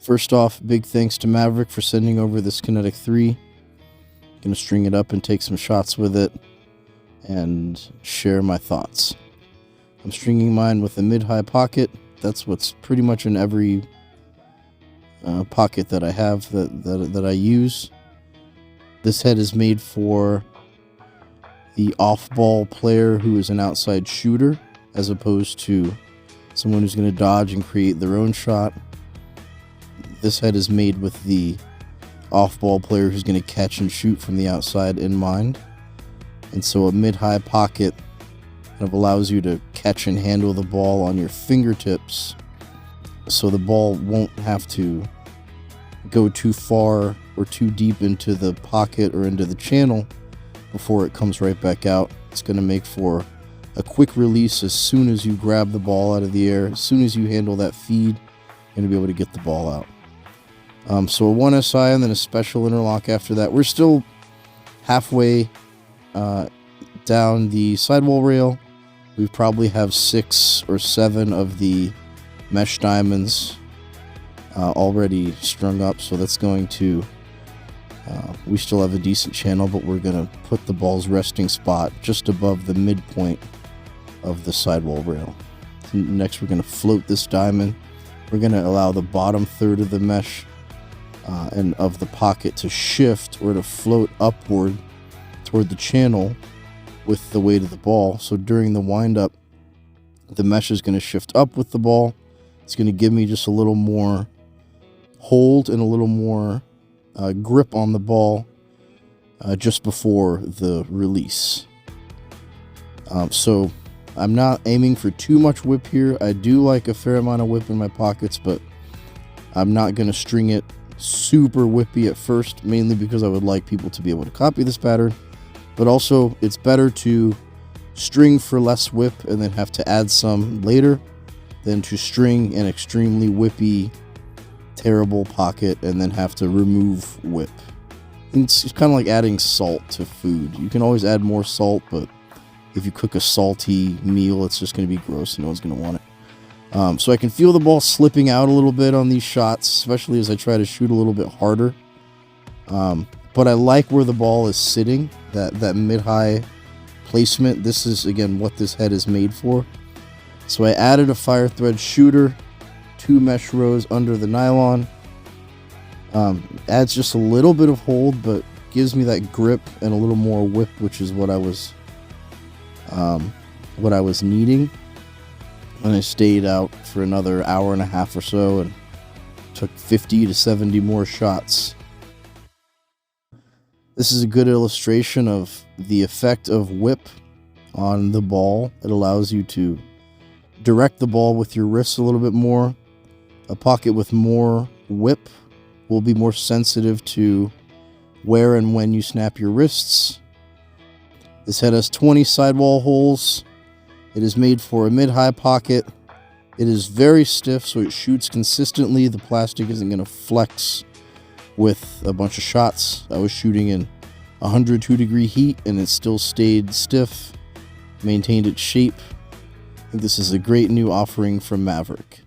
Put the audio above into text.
First off, big thanks to Maverik for sending over this Kinetik 3. Gonna string it up and take some shots with it and share my thoughts. I'm stringing mine with a mid-high pocket. That's what's pretty much in every pocket that I have that I use. This head is made for the off-ball player who is an outside shooter, as opposed to someone who's going to dodge and create their own shot. This head is made with the off-ball player who's going to catch and shoot from the outside in mind. And so a mid-high pocket kind of allows you to catch and handle the ball on your fingertips, so the ball won't have to go too far or too deep into the pocket or into the channel before it comes right back out. It's going to make for a quick release as soon as you grab the ball out of the air. As soon as you handle that feed, you're going to be able to get the ball out. So a 1 SI and then a special interlock after that. We're still halfway down the sidewall rail. We probably have 6 or 7 of the mesh diamonds already strung up, so that's going to we still have a decent channel, but we're going to put the ball's resting spot just above the midpoint of the sidewall rail. Next, we're going to float this diamond. We're going to allow the bottom third of the mesh and of the pocket to shift or to float upward toward the channel with the weight of the ball. So during the windup, the mesh is going to shift up with the ball. It's going to give me just a little more hold and a little more grip on the ball just before the release. So I'm not aiming for too much whip here. I do like a fair amount of whip in my pockets, but I'm not going to string it super whippy at first, mainly because I would like people to be able to copy this pattern. But also, it's better to string for less whip and then have to add some later than to string an extremely whippy, terrible pocket and then have to remove whip. It's kind of like adding salt to food. You can always add more salt, but if you cook a salty meal, it's just going to be gross and no one's going to want it. So I can feel the ball slipping out a little bit on these shots, especially as I try to shoot a little bit harder. But I like where the ball is sitting, that mid-high placement. This is, again, what this head is made for. So I added a Firethreads shooter, 2 mesh rows under the nylon. Adds just a little bit of hold, but gives me that grip and a little more whip, which is what I was needing. And I stayed out for another hour and a half or so and took 50 to 70 more shots. This is a good illustration of the effect of whip on the ball. It allows you to direct the ball with your wrists a little bit more. A pocket with more whip will be more sensitive to where and when you snap your wrists. This head has 20 sidewall holes. It is made for a mid-high pocket. It is very stiff, so it shoots consistently. The plastic isn't going to flex with a bunch of shots. I was shooting in 102-degree heat and it still stayed stiff, maintained its shape. I think this is a great new offering from Maverik.